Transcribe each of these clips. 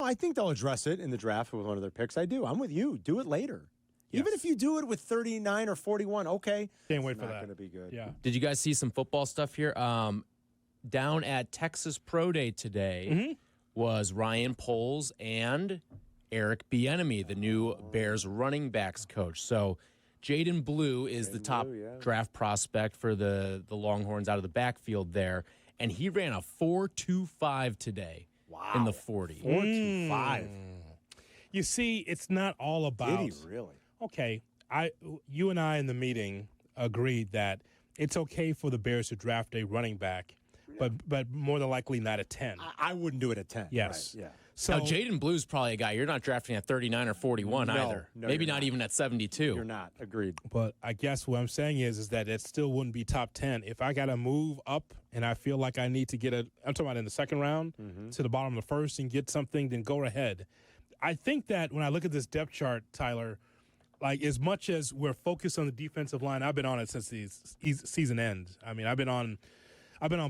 I think they'll address it in the draft with one of their picks. I do. I'm with you. Do it later. Yes. Even if you do it with 39 or 41, okay. Can't wait for that. It's not going to be good. Yeah. Did you guys see some football stuff here? Down at Texas Pro Day today was Ryan Poles and Eric Bieniemy, the new Bears running backs coach. So Jaydon Blue is the top draft prospect for the Longhorns out of the backfield there, and he ran a 4.25 today in the 40. 4.25. You see, it's not all about. Did he really? Okay, you and I in the meeting agreed that it's okay for the Bears to draft a running back, but more than likely not at 10. I wouldn't do it at 10. Yes. Right, yeah. So now, Jaydon Blue's probably a guy you're not drafting at 39 or 41 either. No, maybe not even at 72. You're not. Agreed. But I guess what I'm saying is that it still wouldn't be top 10. If I got to move up and I feel like I need to get I'm talking about in the second round to the bottom of the first and get something, then go ahead. I think that when I look at this depth chart, Tyler, like as much as we're focused on the defensive line, I've been on it since the season end. I mean, I've been on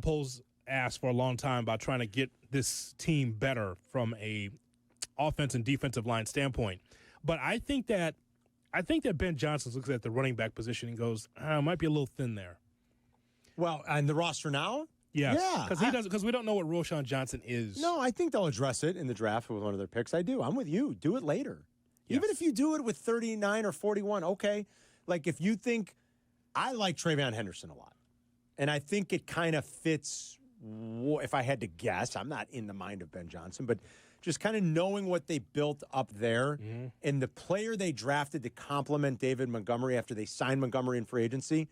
Poles' ass for a long time about trying to get this team better from a offense and defensive line standpoint. But I think that Ben Johnson looks at the running back position and goes, might be a little thin there. Well, and the roster now? Yes. Yeah. Because we don't know what Roschon Johnson is. No, I think they'll address it in the draft with one of their picks. I do. I'm with you. Do it later. Yes. Even if you do it with 39 or 41, okay. Like if you think, I like Travion Henderson a lot. And I think it kind of fits, if I had to guess, I'm not in the mind of Ben Johnson, but just kind of knowing what they built up there and the player they drafted to complement David Montgomery after they signed Montgomery in free agency,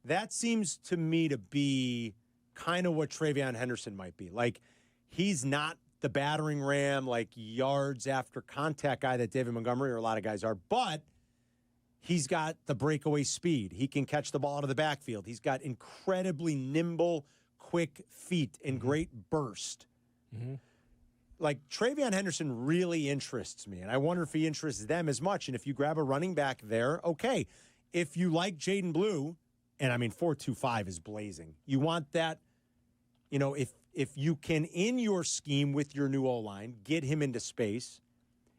that seems to me to be kind of what Travion Henderson might be. Like, he's not the battering ram, like yards after contact guy that David Montgomery or a lot of guys are, but he's got the breakaway speed. He can catch the ball out of the backfield. He's got incredibly nimble, quick feet and great burst. Like, Travion Henderson really interests me, and I wonder if he interests them as much. And if you grab a running back there, okay. If you like Jaydon Blue, and I mean 4.25 is blazing. You want that, you know, if you can, in your scheme with your new O-line, get him into space,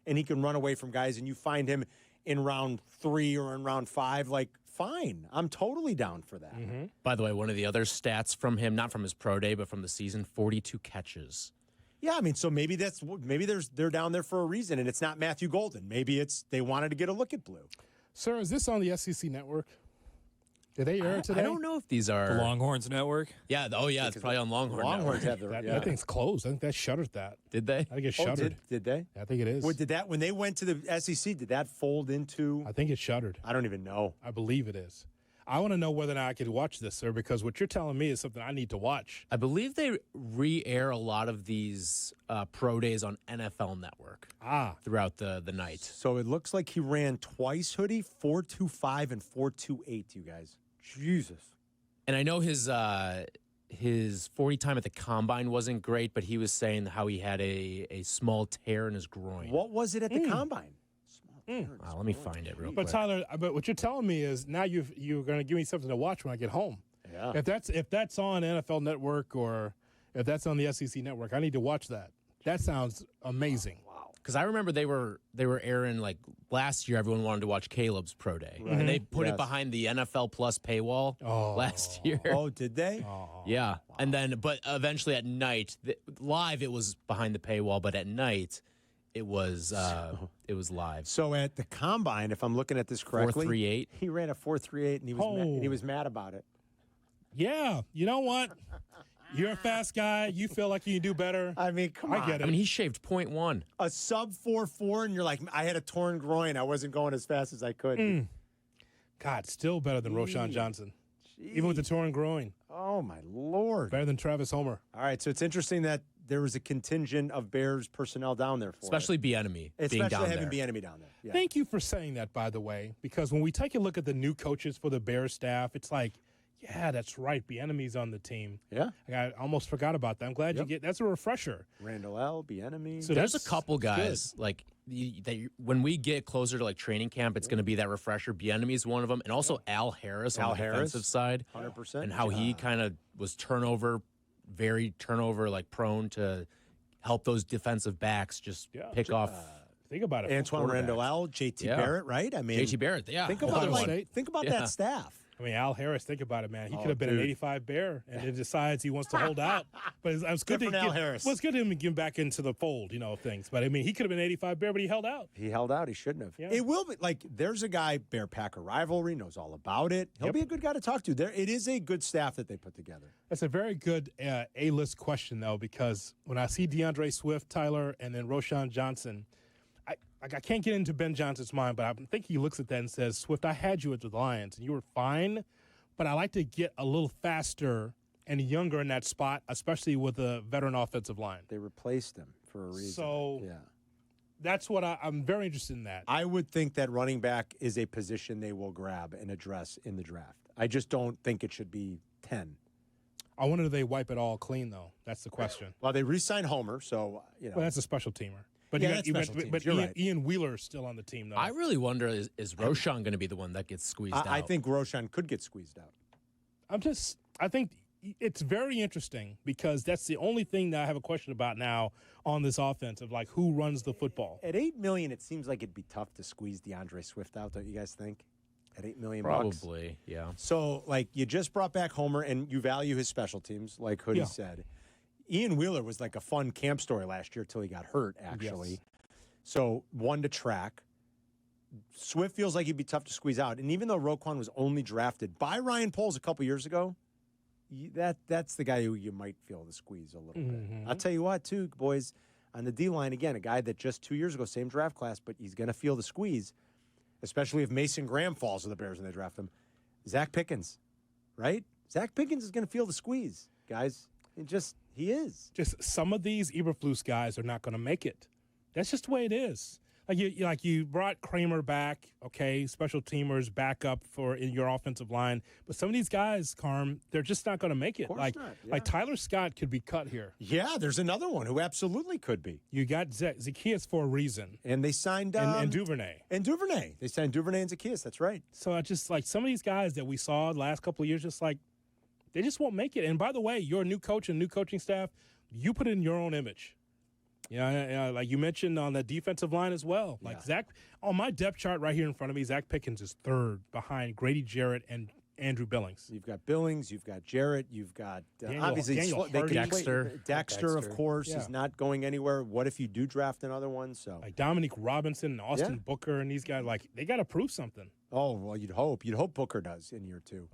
and he can run away from guys, and you find him in round 3 or in round 5, like, fine. I'm totally down for that. By the way, one of the other stats from him, not from his pro day, but from the season, 42 catches. Yeah, I mean, so maybe they're down there for a reason, and it's not Matthew Golden. Maybe it's they wanted to get a look at Blue. Sir, is this on the SEC network? Did they air it today? I don't know if these are the Longhorns network. Yeah. Oh, yeah. It's probably on Longhorns. Longhorns have that thing's closed. I think that shuttered that. Did they? I think it shuttered. Did they? I think it is. Did that when they went to the SEC? Did that fold into? I think it shuttered. I don't even know. I believe it is. I want to know whether or not I could watch this, sir, because what you're telling me is something I need to watch. I believe they re-air a lot of these pro days on NFL Network throughout the night. So it looks like he ran twice, Hoodie, 4.25 and 4.28, you guys. Jesus. And I know his 40 time at the combine wasn't great, but he was saying how he had a small tear in his groin. What was it at the combine? Let me find it real quick. But Tyler, what you're telling me is now you're going to give me something to watch when I get home. Yeah. If that's on NFL Network or if that's on the SEC Network, I need to watch that. That sounds amazing. Wow. Because I remember they were airing, like, last year everyone wanted to watch Caleb's pro day. Right. And they put it behind the NFL Plus paywall last year. Oh, did they? Yeah. Wow. And then, but eventually at night, live it was behind the paywall, but at night it was live. So at the combine, if I'm looking at this correctly, 4.38. He ran a 4.38 and he was mad about it. Yeah. You know what? You're a fast guy. You feel like you can do better. I mean, come on. I get it. I mean, he shaved 0.1. A sub 4.4, and you're like, I had a torn groin. I wasn't going as fast as I could. God, still better than Roschon Johnson. Even with the torn groin. Oh, my Lord. Better than Travis Homer. All right, so it's interesting that there was a contingent of Bears personnel down there for Especially Bieniemy being down having there. Bieniemy down there. Yeah. Thank you for saying that, by the way, because when we take a look at the new coaches for the Bears staff, it's like, yeah, that's right. Bieniemy's on the team. Yeah. I almost forgot about that. I'm glad you get that's a refresher. Randall L., Bieniemy. So there's a couple guys like when we get closer to like training camp, it's going to be that refresher. Bieniemy's one of them, and also Al Harris on the defensive side, 100%, and how he kind of was very turnover like prone to help those defensive backs just pick off. Think about it. Antoine Randall, JT Barrett, right? I mean, JT Barrett, Think about that staff. I mean, Al Harris, think about it, man. He could have been an 85 Bear, and it decides he wants to hold out. But it's good to Al Harris. Well, it's good to him to get back into the fold, of things. But I mean, he could have been 85 Bear, but he held out. He held out. He shouldn't have. Yeah. It will be there's a guy, Bear Packer rivalry, knows all about it. He'll be a good guy to talk to. It is a good staff that they put together. That's a very good A-list question, though, because when I see DeAndre Swift, Tyler, and then Roschon Johnson, I can't get into Ben Johnson's mind, but I think he looks at that and says, Swift, I had you at the Lions, and you were fine, but I like to get a little faster and younger in that spot, especially with a veteran offensive line. They replaced him for a reason. So that's what I'm very interested in that. I would think that running back is a position they will grab and address in the draft. I just don't think it should be 10. I wonder if they wipe it all clean, though. That's the question. Well, they re-signed Homer, so, Well, that's a special teamer. But, Ian Wheeler's still on the team, though. I really wonder, is Roschon going to be the one that gets squeezed out? I think Roschon could get squeezed out. I think it's very interesting because that's the only thing that I have a question about now on this offense of, who runs the football. At $8 million, it seems like it'd be tough to squeeze DeAndre Swift out, don't you guys think? At $8 million Probably, yeah. So, you just brought back Homer, and you value his special teams, like Hoodie said. Ian Wheeler was a fun camp story last year till he got hurt, actually. Yes. So, one to track. Swift feels like he'd be tough to squeeze out. And even though Roquan was only drafted by Ryan Poles a couple years ago, that's the guy who you might feel the squeeze a little bit. I'll tell you what, too, boys, on the D-line, again, a guy that just 2 years ago, same draft class, but he's going to feel the squeeze, especially if Mason Graham falls to the Bears when they draft him. Zach Pickens, right? Zach Pickens is going to feel the squeeze, guys. He is. Just some of these Eberflus guys are not going to make it. That's just the way it is. You brought Kramer back, okay, special teamers back up in your offensive line. But some of these guys, Carm, they're just not going to make it. Of course not. Yeah. Tyler Scott could be cut here. Yeah, there's another one who absolutely could be. You got Zacchaeus for a reason. And they signed and Duvernay. And Duvernay. They signed Duvernay and Zacchaeus. That's right. So I just some of these guys that we saw the last couple of years, they just won't make it. And by the way, you're a new coach and new coaching staff. You put it in your own image. Like you mentioned on the defensive line as well. Zach, on my depth chart right here in front of me, Zach Pickens is third behind Grady Jarrett and Andrew Billings. You've got Billings, you've got Jarrett, you've got Dexter, of course, is not going anywhere. What if you do draft another one? So Dominique Robinson and Austin Booker and these guys, they got to prove something. Oh, well, you'd hope. You'd hope Booker does in year 2.